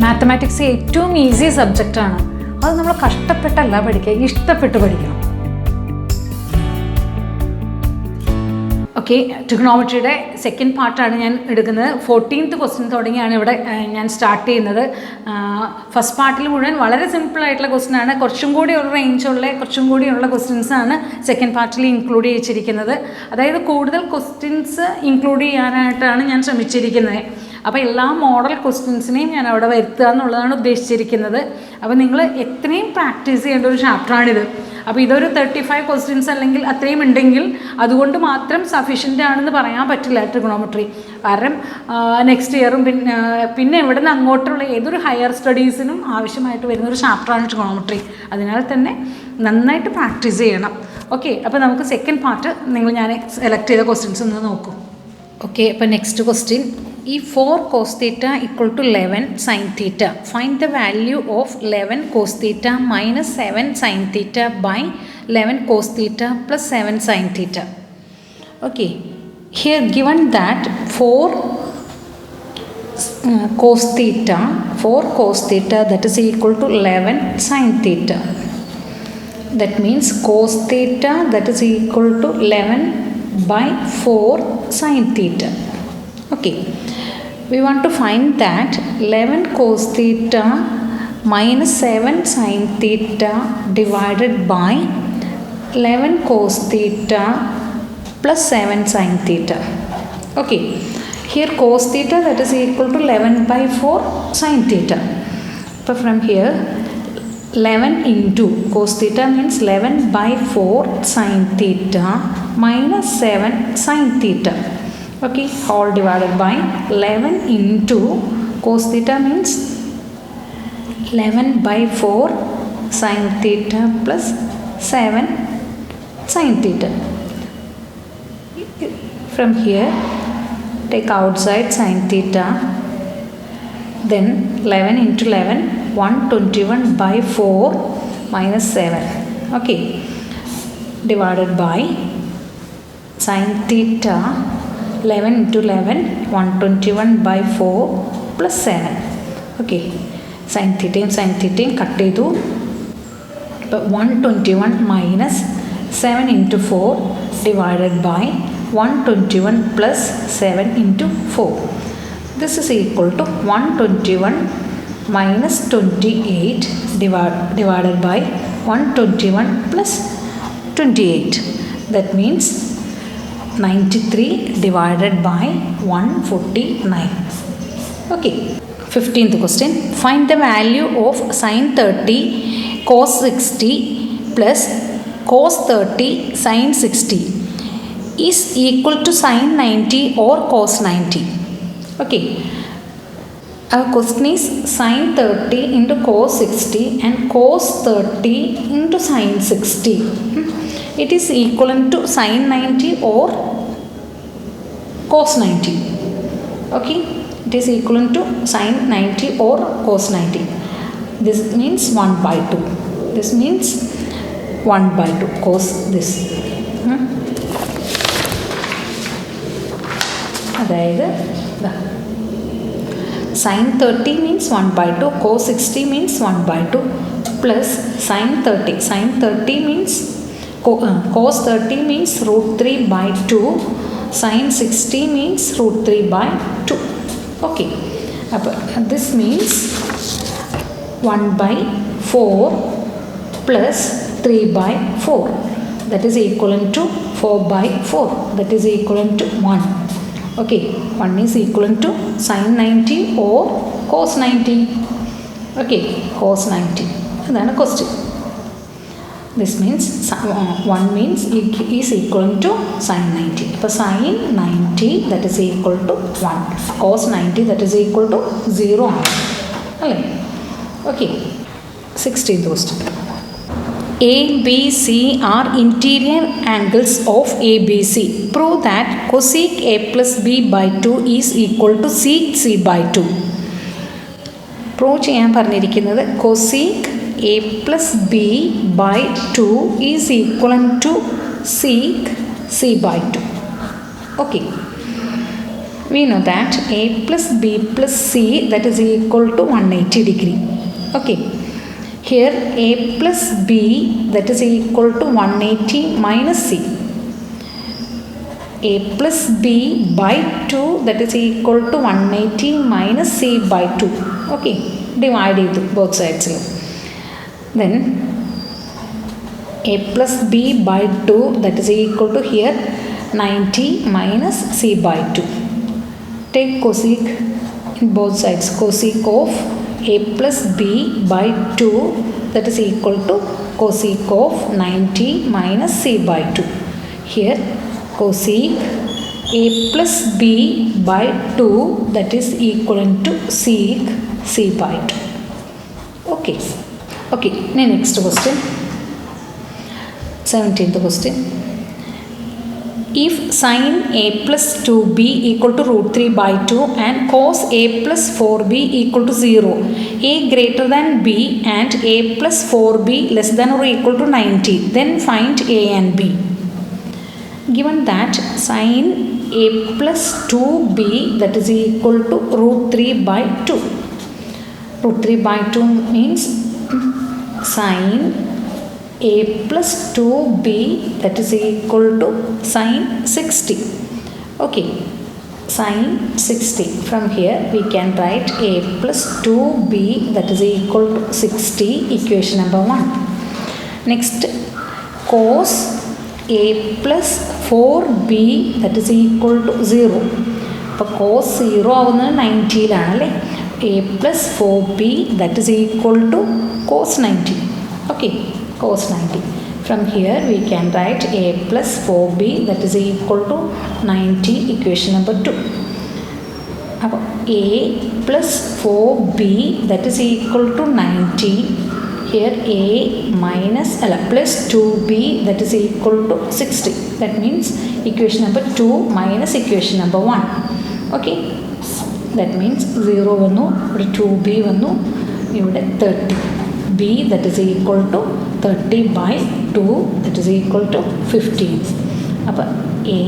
Mathematics ഏറ്റവും easy സബ്ജക്റ്റാണ്. അത് നമ്മൾ കഷ്ടപ്പെട്ടല്ല പഠിക്കുക, ഇഷ്ടപ്പെട്ട് പഠിക്കണം. ഓക്കെ, ട്രിഗണോമെട്രിയുടെ സെക്കൻഡ് പാർട്ടാണ് ഞാൻ എടുക്കുന്നത്. 14th ക്വസ്റ്റ്യൻ തുടങ്ങിയാണ് ഇവിടെ ഞാൻ സ്റ്റാർട്ട് ചെയ്യുന്നത്. ഫസ്റ്റ് പാർട്ടിൽ മുഴുവൻ വളരെ സിമ്പിളായിട്ടുള്ള ക്വസ്റ്റ്യനാണ്. കുറച്ചും കൂടി ഒരു റേഞ്ചുള്ള കുറച്ചും കൂടിയുള്ള ക്വസ്റ്റ്യൻസാണ് സെക്കൻഡ് പാർട്ടിൽ ഇൻക്ലൂഡ് ചെയ്യിച്ചിരിക്കുന്നത്. അതായത് കൂടുതൽ ക്വസ്റ്റ്യൻസ് ഇൻക്ലൂഡ് ചെയ്യാനായിട്ടാണ് ഞാൻ ശ്രമിച്ചിരിക്കുന്നത്. അപ്പോൾ എല്ലാ മോഡൽ ക്വസ്റ്റ്യൻസിനെയും ഞാൻ അവിടെ വരുത്തുക എന്നുള്ളതാണ് ഉദ്ദേശിച്ചിരിക്കുന്നത്. അപ്പോൾ നിങ്ങൾ എത്രയും പ്രാക്ടീസ് ചെയ്യേണ്ട ഒരു ചാപ്റ്ററാണിത്. അപ്പോൾ ഇതൊരു 35 ക്വസ്റ്റ്യൻസ് അല്ലെങ്കിൽ അത്രയും ഉണ്ടെങ്കിൽ അതുകൊണ്ട് മാത്രം സഫീഷ്യൻ്റ് ആണെന്ന് പറയാൻ പറ്റില്ല ട്രിഗണോമെട്രി. കാരണം നെക്സ്റ്റ് ഇയറും പിന്നെ ഇവിടെ നിന്ന് അങ്ങോട്ടുള്ള ഏതൊരു ഹയർ സ്റ്റഡീസിനും ആവശ്യമായിട്ട് വരുന്നൊരു ചാപ്റ്ററാണ് ട്രിഗണോമെട്രി. അതിനാൽ തന്നെ നന്നായിട്ട് പ്രാക്ടീസ് ചെയ്യണം. ഓക്കെ, അപ്പോൾ നമുക്ക് സെക്കൻഡ് പാർട്ട് ഞാൻ സെലക്ട് ചെയ്ത ക്വസ്റ്റ്യൻസ് ഒന്ന് നോക്കൂ. ഓക്കെ, അപ്പോൾ next question. If 4 cos theta equal to 11 sin theta, find the value of 11 cos theta minus 7 sin theta by 11 cos theta plus 7 sin theta. Okay, here given that 4 cos theta that is equal to 11 sin theta. That means cos theta that is equal to 11 by 4 sin theta. Okay, we want to find that 11 cos theta minus 7 sin theta divided by 11 cos theta plus 7 sin theta. Okay, here cos theta that is equal to 11 by 4 sin theta. So from here 11 into cos theta means 11 by 4 sin theta minus 7 sin theta. Okay, all divided by 11 into cos theta means 11 by 4 sin theta plus 7 sin theta. From here take outside sin theta, then 11 into 11 121 by 4 minus 7. Okay, divided by sin theta 11 into 11 121 by 4 plus 7. Okay, sin theta cut ചെയ്തു. അപ്പോൾ 121 minus 7 into 4 divided by 121 plus 7 into 4. This is equal to 121 minus 28 divided by 121 plus 28. That means 93 divided by 149. Okay, 15th question. Find the value of sin 30 cos 60 plus cos 30 sin 60 is equal to sin 90 or cos 90. Okay, our question is sin 30 into cos 60 and cos 30 into sin 60. It is equivalent to sin 90 or cos 90. Okay, it is equivalent to sin 90 or cos 90. This means 1 by 2. This means 1 by 2 cos this. അതായത് sin 30 means 1 by 2, cos 60 means 1 by 2 plus sin 30. Sin 30 means cos 30 means root 3 by 2, sin 60 means root 3 by 2. Okay, this means 1 by 4 plus 3 by 4, that is equivalent to 4 by 4, that is equivalent to 1. Okay, 1 is equivalent to sin 90 or cos 90. Okay, cos 90. That's a question. This means 1 means is equal to sin 90. So sin 90 that is equal to 1. Cos 90 that is equal to 0. Okay. 16th question. A, B, C are interior angles of ABC. Prove that cosec A plus B by 2 is equal to sec C by 2. Prove ചെയ്യാൻ പറഞ്ഞിരിക്കുന്നത് cosec A plus B by 2 is equivalent to sec C by 2. Okay. we know that a plus b plus c that is equal to 180 degree. Okay, here a plus b that is equal to 180 minus c. A plus b by 2 that is equal to 180 minus c by 2. Okay, divide it both sides. Then a plus b by 2 that is equal to here 90 minus c by 2. Take cosec in both sides. Cosec of a plus b by 2 that is equal to cosec of 90 minus c by 2. Here cosec a plus b by 2 that is equivalent to sec c by 2. Okay. Okay, next question. 17th question. If sin a plus 2b equal to root 3 by 2 and cos a plus 4b equal to 0, a greater than b and a plus 4b less than or equal to 90, then find a and b. Given that sin a plus 2b that is equal to root 3 by 2. Root 3 by 2 means sin a plus 2b that is equal to sin 60. Okay, sin 60. From here we can write a plus 2b that is equal to 60, equation number 1. Next, cos a plus 4b that is equal to 0. അപ്പോൾ cos 0 ആവുന്നത് 90-ലാണല്ലേ. a plus 4b that is equal to cos 90. Okay, cos 90. From here we can write a plus 4b that is equal to 90, equation number 2. അപ്പോൾ a plus 4b that is equal to 90. Here a minus plus 2b that is equal to 60. That means equation number 2 minus equation number 1. Okay, that means 0 വന്നു, ഇവിടെ 2b വന്നു, ഇവിടെ 30. b that is equal to 30 by 2 that is equal to 15. അപ്പോൾ a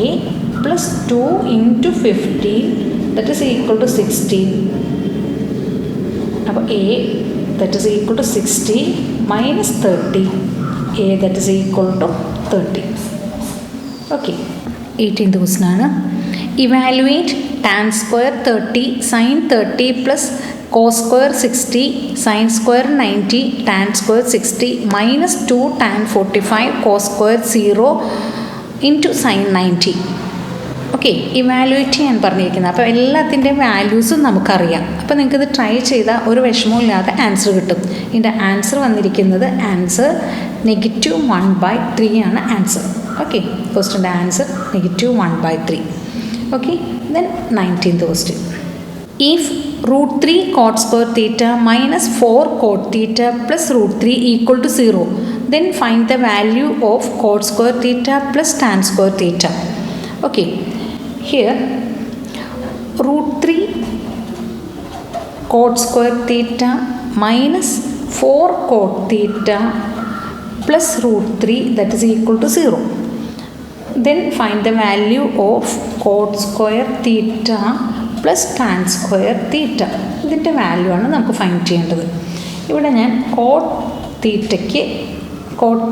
plus 2 into 15 that is equal to 16. അപ്പോൾ a that is equal to 60 minus 30, a that is equal to 30. Okay, 18th question ആണ്. Evaluate tan square 30 sin 30 plus cos square 60 sin square 90 tan square 60 minus 2 tan 45 cos square 0 into sin 90. Okay, evaluate ചെയ്യാൻ പറഞ്ഞിരിക്കുന്നത്. അപ്പോൾ എല്ലാത്തിൻ്റെയും വാല്യൂസും നമുക്കറിയാം. അപ്പോൾ നിങ്ങൾക്കിത് try ചെയ്താൽ ഒരു വിഷമവും ഇല്ലാതെ ആൻസർ കിട്ടും. ഇതിൻ്റെ ആൻസർ വന്നിരിക്കുന്നത് ആൻസർ -1/3 ആണ് ആൻസർ. ഓക്കെ, ക്വസ്റ്റ്യൻ്റെ answer -1/3. Okay, then 19th question. If root 3 cot square theta minus 4 cot theta plus root 3 equal to 0, then find the value of cot square theta plus tan square theta. Okay, here root 3 cot square theta minus 4 cot theta plus root 3 that is equal to 0. Then find the value of cot square theta plus tan square theta. ഇതിൻ്റെ value ആണ് നമുക്ക് find ചെയ്യേണ്ടത്. ഇവിടെ ഞാൻ coat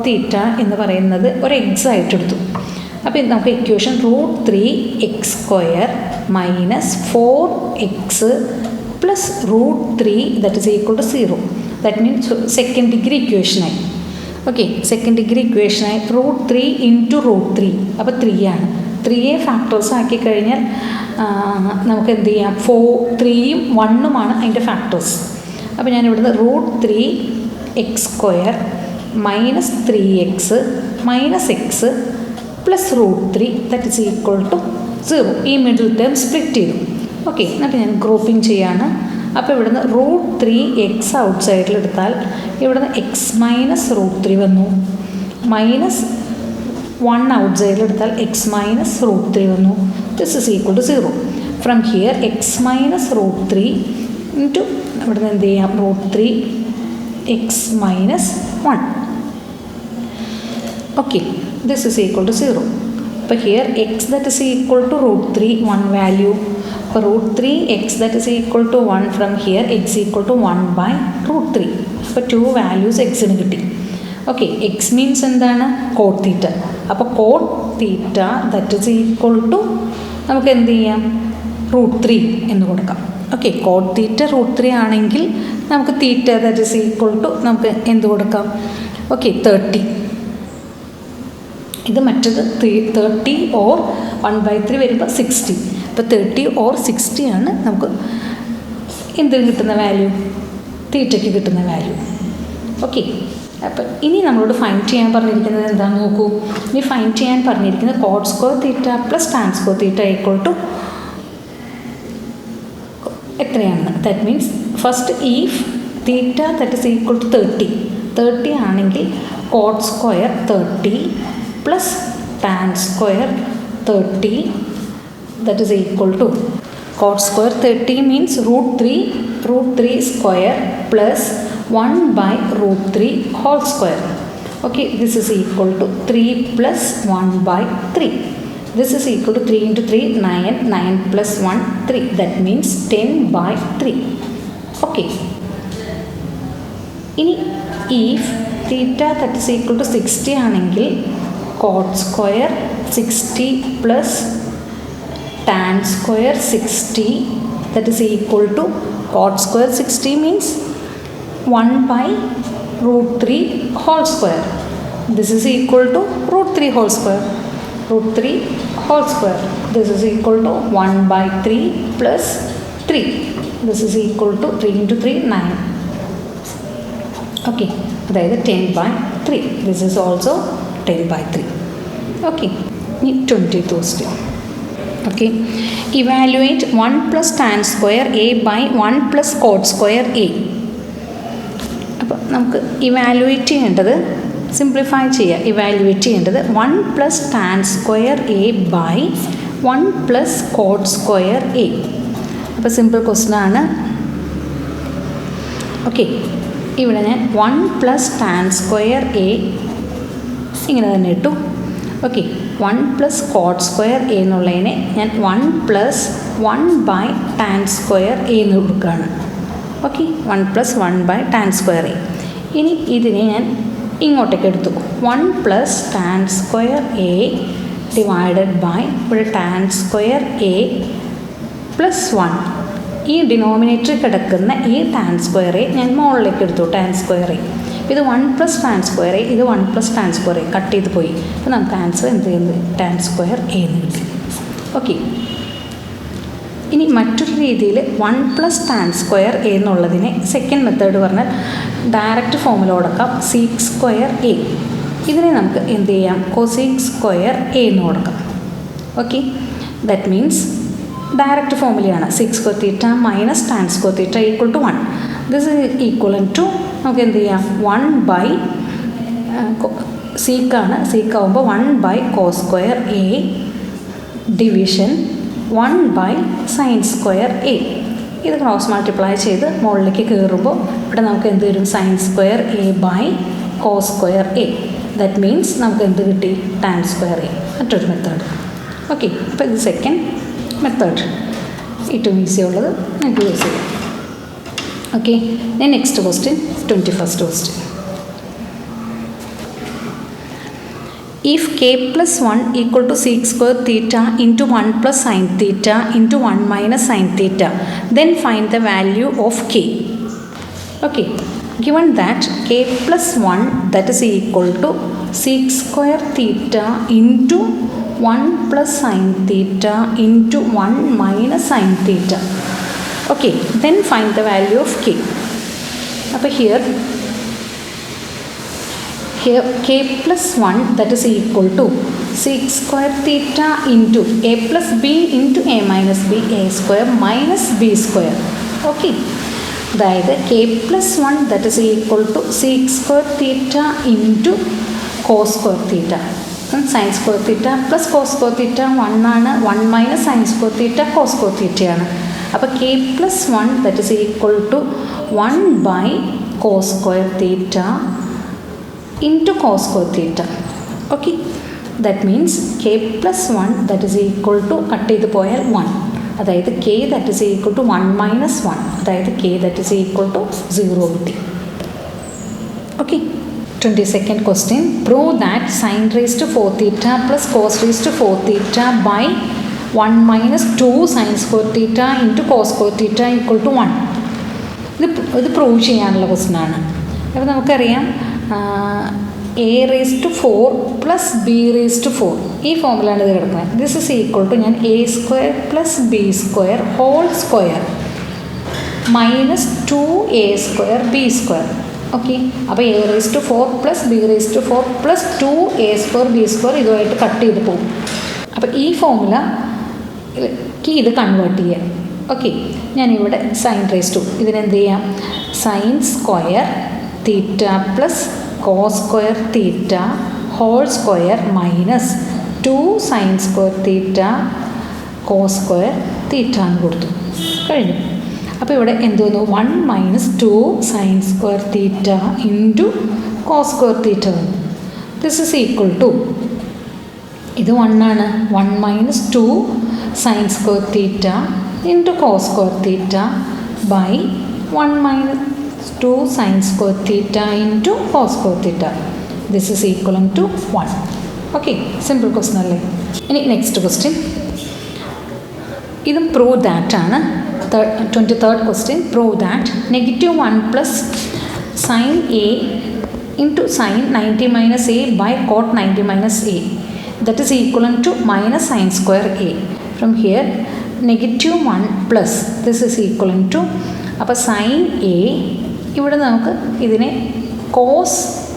തീറ്റ എന്ന് പറയുന്നത് ഒരു X ആയിട്ട് എടുത്തു. അപ്പോൾ നമുക്ക് equation √3x² minus 4x plus √3 that is equal to 0. That means second degree equationായി. ഓക്കെ, സെക്കൻഡ് ഡിഗ്രി ഇക്വേഷനായി √3 into √3. അപ്പോൾ 3 ആണ്. 3യെ ഫാക്ടേഴ്സ് ആക്കി കഴിഞ്ഞാൽ നമുക്ക് എന്ത് ചെയ്യാം, 3യും 1ഉമാണ് അതിൻ്റെ ഫാക്ടേഴ്സ്. അപ്പോൾ ഞാൻ ഇവിടുന്ന് √3x² minus 3x minus x plus √3 that is equal to 0. ഈ മിഡിൽ ടേം സ്പ്ലിറ്റ് ചെയ്തു. ഓക്കെ, എന്നിട്ട് ഞാൻ ഗ്രൂപ്പിംഗ് ചെയ്യാണ്. അപ്പോൾ ഇവിടുന്ന് √3x ഔട്ട് സൈഡിലെടുത്താൽ ഇവിടുന്ന് x minus √3 വന്നു, മൈനസ് 1 ഔട്ട് സൈഡിലെടുത്താൽ x minus √3 വന്നു. This is equal to 0. From here x minus √3 into ഇവിടുന്ന് എന്ത് ചെയ്യാം, √3x minus 1. Okay, this is equal to 0. അപ്പോൾ here x that is equal to root 3 1 value. അപ്പോൾ root 3 x that is equal to 1 from here x equal to 1 by root 3. അപ്പോൾ 2 values എക്സിന് കിട്ടി. Okay, X means എന്താണ്? Cot theta. അപ്പോൾ cot theta that is equal to നമുക്ക് എന്ത് ചെയ്യാം? Root 3 എന്ന് കൊടുക്കാം. ഓക്കെ, കോട്ട് തീറ്റ റൂട്ട് 3 ആണെങ്കിൽ നമുക്ക് theta that is equal to നമുക്ക് എന്ത് കൊടുക്കാം? ഓക്കെ, 30. ഇത് മറ്റത് 30 ഓർ 1/3 വരുമ്പോൾ 60. അപ്പോൾ 30 ഓർ 60 ആണ് നമുക്ക് എന്തിന് കിട്ടുന്ന വാല്യൂ? തീറ്റയ്ക്ക് കിട്ടുന്ന വാല്യൂ. ഓക്കെ, അപ്പം ഇനി നമ്മളോട് ഫൈൻഡ് ചെയ്യാൻ പറഞ്ഞിരിക്കുന്നത് എന്താണെന്ന് നോക്കൂ. ഇനി ഫൈൻഡ് ചെയ്യാൻ പറഞ്ഞിരിക്കുന്നത് cot square theta plus tan square theta equal to എത്രയാണെന്ന്. That means first if theta that is equal to 30 ആണെങ്കിൽ cot square 30 plus tan square 30 that is equal to cot square 30 means root 3 square plus 1 by root 3 whole square. Okay, this is equal to 3 plus 1 by 3. This is equal to 3 into 3 9, 9 plus 1 3. That means 10 by 3. Okay. If theta that is equal to 60 ആണെങ്കിൽ cot square 60 plus tan square 60 that is equal to cot square 60 means 1 by root 3 whole square. This is equal to root 3 whole square. Root 3 whole square. This is equal to 1 by 3 plus 3. This is equal to 3 into 3 9. Okay, that is 10 by 3. This is also 10 by 3. Okay, 20th question. Okay, evaluate 1 plus tan square a by 1 plus cot square a. അപ്പോൾ നമുക്ക് evaluate ചെയ്യേണ്ടത്, simplify ചെയ്യുക, evaluate ചെയ്യേണ്ടത് 1 plus tan square A by 1 plus cot square A. അപ്പോൾ simple question ആണ്. Okay, ഇവിടെ ഞാൻ 1 plus tan square A ഇങ്ങനെ തന്നെ ഇട്ടു. Okay, 1 plus cot square A എന്നുള്ളതിനെ ഞാൻ 1 plus 1 by tan square A എന്ന് കൊടുക്കുകയാണ്. Okay, 1 plus 1 by tan square A. ഇനി ഇതിനെ ഞാൻ ഇങ്ങോട്ടേക്ക് എടുത്തു. 1 plus tan square A divided by ഇവിടെ ടാൻ സ്ക്വയർ എ പ്ലസ് 1. ഈ ഡിനോമിനേറ്ററിൽ കിടക്കുന്ന ഈ ടാൻ സ്ക്വയർ എ ഞാൻ മുകളിലേക്ക് എടുത്തു. ടാൻ സ്ക്വയർ എ ഇത് 1 പ്ലസ് ടാൻ സ്ക്വയർ എ, ഇത് 1 plus tan square A cut ചെയ്ത് പോയി. അപ്പോൾ നമുക്ക് ആൻസർ എന്ത് ചെയ്യുന്നത്? ടാൻ സ്ക്വയർ എ എന്ന് കിട്ടി. ഓക്കെ, ഇനി മറ്റൊരു രീതിയിൽ 1 പ്ലസ് ടാൻ സ്ക്വയർ എ എന്നുള്ളതിനെ സെക്കൻഡ് മെത്തേഡ് പറഞ്ഞാൽ ഡയറക്റ്റ് ഫോമിൽ കൊടുക്കാം. Sec square a. ഇതിനെ നമുക്ക് എന്ത് ചെയ്യാം? കോസീക്ക് സ്ക്വയർ എ എന്ന് കൊടുക്കാം. ഓക്കെ, ദാറ്റ് മീൻസ് ഡയറക്റ്റ് ഫോമിലാണ് sec square theta minus tan square theta equal to 1. This is equivalent to നമുക്ക് എന്ത് ചെയ്യാം? 1 ബൈ സീക്കാണ്, സീക്കാവുമ്പോൾ 1 by cos square a division 1 by sine square a. ഇത് ക്രോസ് മൾട്ടിപ്ലൈ ചെയ്ത് മുകളിലേക്ക് കയറുമ്പോൾ ഇവിടെ നമുക്ക് എന്ത് വരും? Sine square A by cos square A. That means നമുക്ക് എന്ത് കിട്ടി? Tan square A. മറ്റൊരു മെത്തേഡ്. ഓക്കെ, അപ്പോൾ ഇത് സെക്കൻഡ് മെത്തേഡ്, ഏറ്റവും ഈസി ഉള്ളത് നമുക്ക് യൂസ് ചെയ്യാം. Okay, next question, 21st question. If k plus 1 equal to sec square theta into 1 plus sin theta into 1 minus sin theta, then find the value of k. Okay, given that k plus 1 that is equal to sec square theta into 1 plus sin theta into 1 minus sin theta. Okay, then find the value of k. അപ്പോൾ here k plus 1 that is equal to sec square theta into a plus b into a minus b, a square minus b square. Okay, അതായത് k plus 1 that is equal to sec square theta into cos square theta. sin square theta plus cos square theta 1 ആണ്, 1 minus sin square theta cos square theta ആണ്. അപ്പോൾ k plus 1 that is equal to 1 by cos square theta into cos square theta. Okay, that means K plus 1 that is equal to cut ചെയ്ത് പോയാൽ 1. അതായത് K that is equal to 1 minus 1. അതായത് K that is equal to 0 കിട്ടി. Okay. 22nd question. Prove that sin raised to 4 theta plus cos raised to 4 theta by 1 minus 2 sin square theta into cos square theta equal to 1. ഇത് prove ചെയ്യാനുള്ള question ആണ്. അപ്പോൾ നമുക്കറിയാം a raise to 4 plus b raise to 4 ഈ ഫോമിലാണ് ഇത് കിടക്കുന്നത്. This is equal to ഞാൻ a square plus b square whole square minus 2a square b square. Okay. അപ്പോൾ a raise to 4 plus b raise to 4 plus 2a square b square ഇതുമായിട്ട് cut ചെയ്ത് പോകും. അപ്പോൾ ഈ ഫോമുലക്ക് ഇത് കൺവേർട്ട് ചെയ്യാം. Okay. ഞാനിവിടെ സൈൻ റേസ് ടു ഇതിനെന്ത് ചെയ്യാം? Sine square theta plus cos square theta whole square minus 2 sine square theta cos square theta എന്ന് കൊടുത്തു. കഴിഞ്ഞു. അപ്പോൾ ഇവിടെ എന്ത് വന്നു? 1 minus 2 sine square theta into cos square theta വന്നു. ദിസ് ഇസ് ഈക്വൽ ടു ഇത് 1 ആണ്. 1 minus 2 sine square theta into cos square theta by 1 minus 2 sine square theta into cos square theta. This is equal to 1. Okay. Simple question അല്ലേ? ഇനി next question. ഇതും prove that ആണ്. 23rd question. Prove that negative 1 plus sin a into sin 90 minus a by cot 90 minus a that is equivalent to minus sin square a. From here negative 1 plus this is equivalent to അപ്പോൾ sin a ഇവിടെ നമുക്ക് ഇതിനെ cos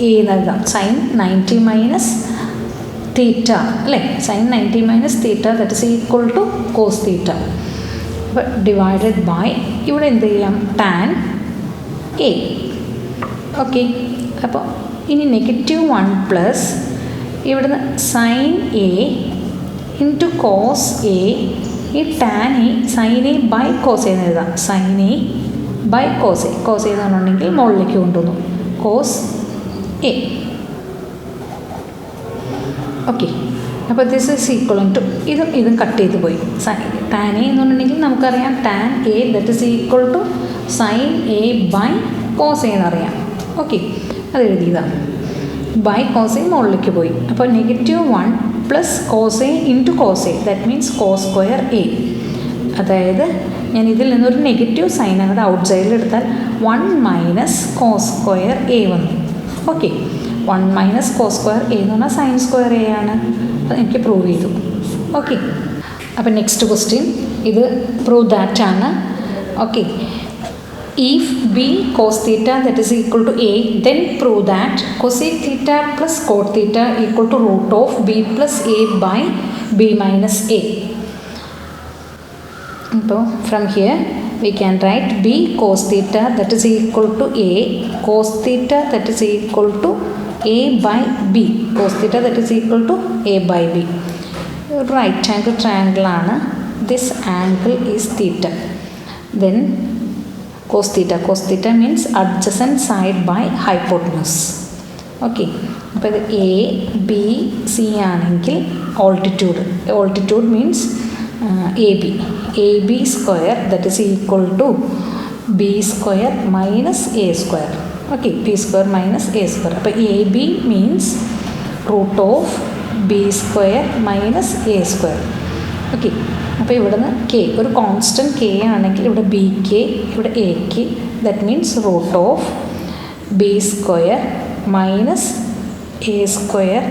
a നൽകാം. sin 90 minus തീറ്റ അല്ലേ? sin 90 minus theta that is equal to cos തീറ്റ. അപ്പോൾ divided by ഇവിടെ എന്ത് ചെയ്യാം? Tan a. ഓക്കെ. അപ്പോൾ ഇനി നെഗറ്റീവ് 1 പ്ലസ് ഇവിടുന്ന് sine a into cos a. ഈ tan a sine a by cos എന്ന് എഴുതാം. Sine a by cos a. Cos എന്ന് പറഞ്ഞിട്ടുണ്ടെങ്കിൽ മുകളിലേക്ക് കൊണ്ടുവന്നു. Cos a. ഓക്കെ. അപ്പോൾ ദിസ് ഈസ് ഈക്വൽ ടു ഇതും കട്ട് ചെയ്ത് പോയി. ടാൻ എ എന്ന് പറഞ്ഞിട്ടുണ്ടെങ്കിൽ നമുക്കറിയാം tan a that is equal to sine a by cos a എന്നറിയാം. ഓക്കെ. അത് എഴുതിയതാണ്. ബൈ കോസ് എ മുകളിലേക്ക് പോയി. അപ്പോൾ negative 1 plus cos A into cos A that means cos square A. അതായത് ഞാൻ ഇതിൽ നിന്നൊരു നെഗറ്റീവ് സൈൻ അങ്ങോട്ട് ഔട്ട് സൈഡിൽ എടുത്താൽ 1 മൈനസ് കോസ് സ്ക്വയർ എ വന്നു. Okay. 1 minus cos square A എന്ന് പറഞ്ഞാൽ സൈൻ സ്ക്വയർ എ ആണ്. അത് എനിക്ക് പ്രൂവ് ചെയ്തു. ഓക്കെ. അപ്പോൾ നെക്സ്റ്റ് ക്വസ്റ്റ്യൻ ഇത് പ്രൂവ് ദാറ്റ് ആണ്. Okay. If b cos theta that is equal to a then prove that cosec theta plus cot theta equal to root of b plus a by b minus a. അപ്പോൾ from here we can write b cos theta that is equal to a cos theta that is equal to a by b. Cos theta that is equal to a by b. Right angle triangle ആണ്. This angle is theta. Then cos theta means adjacent side by hypotenuse. Okay. അപ്പോൾ ഇത് a b c ആണെങ്കിൽ altitude means ab square that is equal to b square minus a square. Okay, b square minus a square. അപ്പോൾ ab means root of b square minus a square. Okay. അപ്പോൾ ഇവിടുന്ന് k ഒരു constant k ആണെങ്കിൽ ഇവിടെ b k ഇവിടെ a k that means root of B square minus A square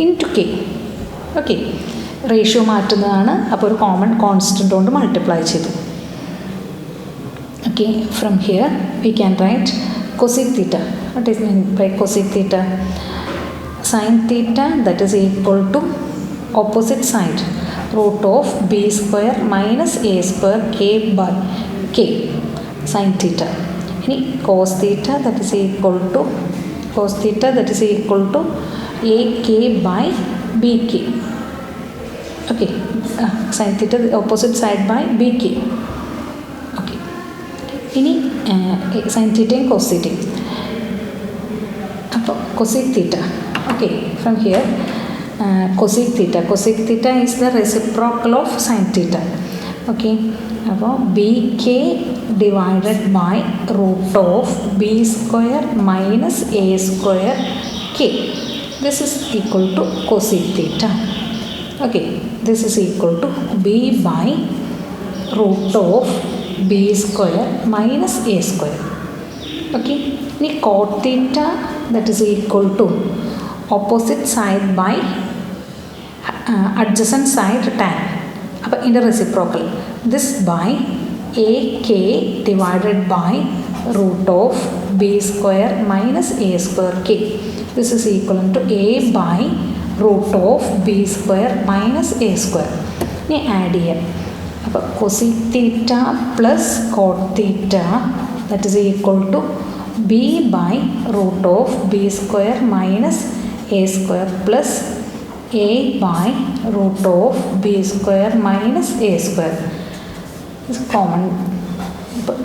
into k. Okay. Ratio മാറ്റുന്നതാണ്. അപ്പോൾ ഒരു കോമൺ കോൺസ്റ്റൻ്റ് കൊണ്ട് മൾട്ടിപ്ലൈ ചെയ്തു. Okay. From here we can write cosec theta. What is mean by cosec theta? Sine theta that is equal to opposite side root of B square minus A square k by k sine theta. ഇനി cos theta that is equal to A K by B K. Okay, sin theta opposite side by bk. Okay. ഇനി sin theta cos theta. അപ്പോൾ cosec theta. Okay, from here cosec theta. Cosec theta is the reciprocal of sin theta. Okay. അപ്പോൾ B K divided by root of B square minus A square K. This is equal to cosec theta. Okay, this is equal to B by root of B square minus A square. Okay, ഇനി cot theta that is equal to opposite side by adjacent side tan. അപ്പോൾ ഇതിൻ്റെ reciprocal this by ak divided by root of b square minus a square k. This is equivalent to a by root of b square minus a square. ഇനി add ചെയ്യാം. അപ്പോൾ cosec theta plus cot theta that is equal to b by root of b square minus a square plus a by root of b square minus a square. Is common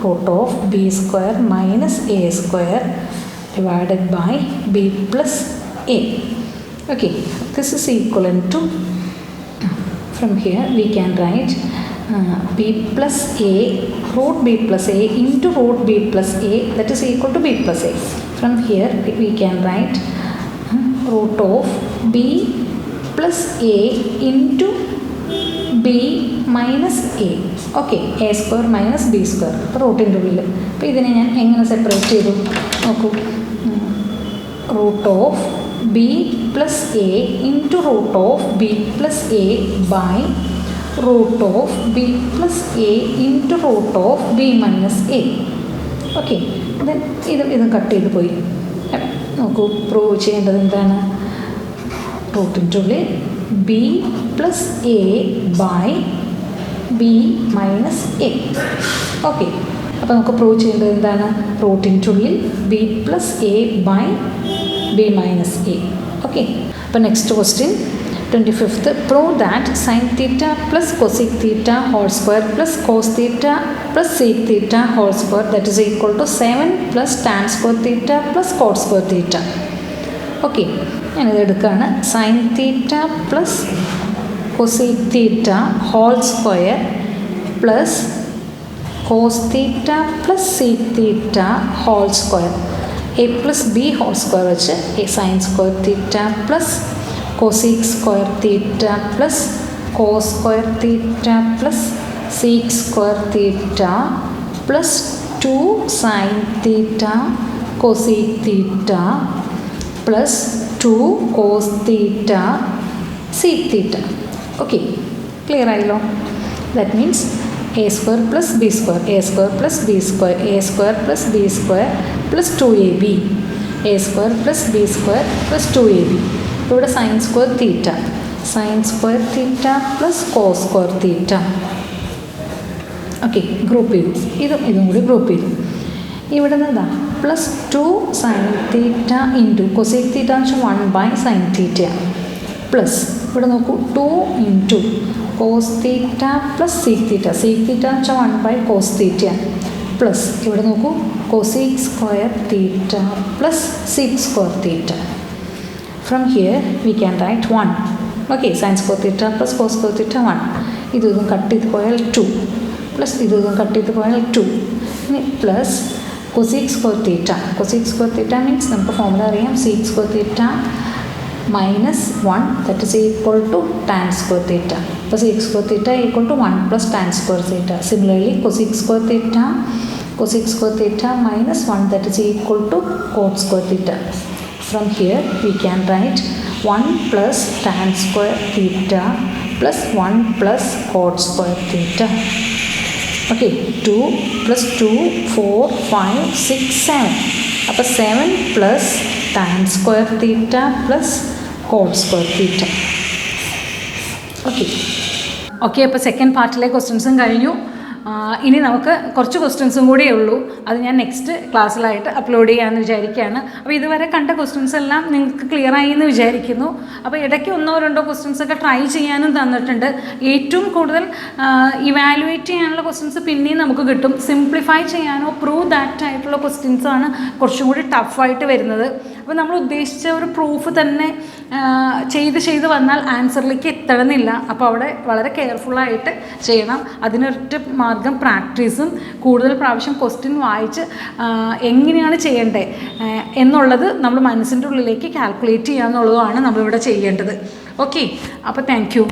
root of b square minus a square divided by b plus a. Okay, this is equivalent to, from here we can write b plus a root b plus a into root b plus a, that is equal to b plus a. From here we can write root of b plus a into b minus a. Okay, A square minus B square. അപ്പോൾ റൂട്ടിൻ്റെ ഉള്ളിൽ. അപ്പോൾ ഇതിനെ ഞാൻ എങ്ങനെ separate ചെയ്തു നോക്കൂ. Root of b plus a into root of b plus a by root of b plus a into root of b minus a. Okay, then ഇതും cut ചെയ്ത് പോയി. നോക്കൂ, പ്രൂവ് ചെയ്യേണ്ടത് എന്താണ്? റൂട്ടിൻ്റെ ഉള്ളിൽ b plus a by b minus a. Okay, അപ്പോൾ നമുക്ക് പ്രൂവ് ചെയ്യേണ്ടത് എന്താണ്? റൂട്ടിൻ്റെ ഉള്ളിൽ b plus a by b minus a. Okay, അപ്പോൾ next question 25th. Prove that sine theta plus cosec theta whole square plus cos theta plus sec theta whole square that is equal to 7 plus tan square theta plus cot square theta. Okay, ഞാനിത് എടുക്കുകയാണ്. Sine theta plus cosec theta whole square plus cos theta plus sec theta whole square. A plus b whole square വെച്ച് a sin square theta plus cosec square theta plus cos square theta plus sec square theta plus 2 sin theta cosec theta plus 2 cos theta sec theta. Okay, clear ആയല്ലോ? That means a square plus b square, a square plus b square, a square plus b square plus 2ab, a square plus b square plus 2ab. ഇവിടെ sine square theta, sine square theta plus cos square theta. Okay, group ചെയ്തു. ഇതും കൂടി group ചെയ്തു. ഇവിടെ നിന്ന് എന്താ plus 2 sine theta into cosec theta എന്ന് വെച്ചാൽ 1 ബൈ സൈൻ തീറ്റ പ്ലസ് ഇവിടെ നോക്കൂ 2 into cos theta plus sec theta, sec theta എന്ന് വെച്ചാൽ 1 ബൈ കോസ് തീറ്റ പ്ലസ് ഇവിടെ നോക്കൂ cosec square theta plus sec square theta. From here we can write 1. Okay, sine square theta plus cos square theta 1. ഇതും cut ചെയ്ത് പോയാൽ 2 plus ഇതും cut ചെയ്ത് പോയാൽ 2. ഇനി പ്ലസ് കൊസീക് സ്ക്വയർ തീറ്റ. കൊസീക് സ്ക്വയർ തീറ്റ means നമുക്ക് ഫോർമുല അറിയാം, seek square theta minus 1 that is equal to tan square theta. So sec square theta equal to 1 plus tan square theta. Similarly cosec square theta minus 1 that is equal to cot square theta. From here we can write 1 plus tan square theta plus 1 plus cot square theta. Okay, 2 plus 2 4 5 6 7. അപ്പോൾ 7 plus tan square theta plus cot square theta. Okay, അപ്പോൾ second പാർട്ടിലെ ക്വസ്റ്റ്യൻസും കഴിഞ്ഞു. ഇനി നമുക്ക് കുറച്ച് ക്വസ്റ്റ്യൻസും കൂടിയേ ഉള്ളൂ. അത് ഞാൻ നെക്സ്റ്റ് ക്ലാസ്സിലായിട്ട് അപ്ലോഡ് ചെയ്യാമെന്ന് വിചാരിക്കുകയാണ്. അപ്പോൾ ഇതുവരെ കണ്ട ക്വസ്റ്റ്യൻസ് എല്ലാം നിങ്ങൾക്ക് ക്ലിയർ ആയി എന്ന് വിചാരിക്കുന്നു. അപ്പോൾ ഇടയ്ക്ക് 1-2 ക്വസ്റ്റ്യൻസൊക്കെ ട്രൈ ചെയ്യാനും തന്നിട്ടുണ്ട്. ഏറ്റവും കൂടുതൽ ഇവാലുവേറ്റ് ചെയ്യാനുള്ള ക്വസ്റ്റ്യൻസ് പിന്നെയും നമുക്ക് കിട്ടും. സിംപ്ലിഫൈ ചെയ്യാനോ പ്രൂവ് ദാറ്റ് ആയിട്ടുള്ള ക്വസ്റ്റ്യൻസാണ് കുറച്ചും കൂടി ടഫായിട്ട് വരുന്നത്. അപ്പോൾ നമ്മൾ ഉദ്ദേശിച്ച ഒരു പ്രൂഫ് തന്നെ ചെയ്ത് വന്നാൽ ആൻസറിലേക്ക് എത്തണമെന്നില്ല. അപ്പോൾ അവിടെ വളരെ കെയർഫുള്ളായിട്ട് ചെയ്യണം. അതിനൊറ്റ മാർഗം പ്രാക്ടീസും കൂടുതൽ പ്രാവശ്യം ക്വസ്റ്റ്യൻ വായിച്ച് എങ്ങനെയാണ് ചെയ്യേണ്ടത് എന്നുള്ളത് നമ്മൾ മനസ്സിൻ്റെ ഉള്ളിലേക്ക് കാൽക്കുലേറ്റ് ചെയ്യുക എന്നുള്ളതാണ് നമ്മളിവിടെ ചെയ്യേണ്ടത്. ഓക്കെ, അപ്പോൾ താങ്ക് യു.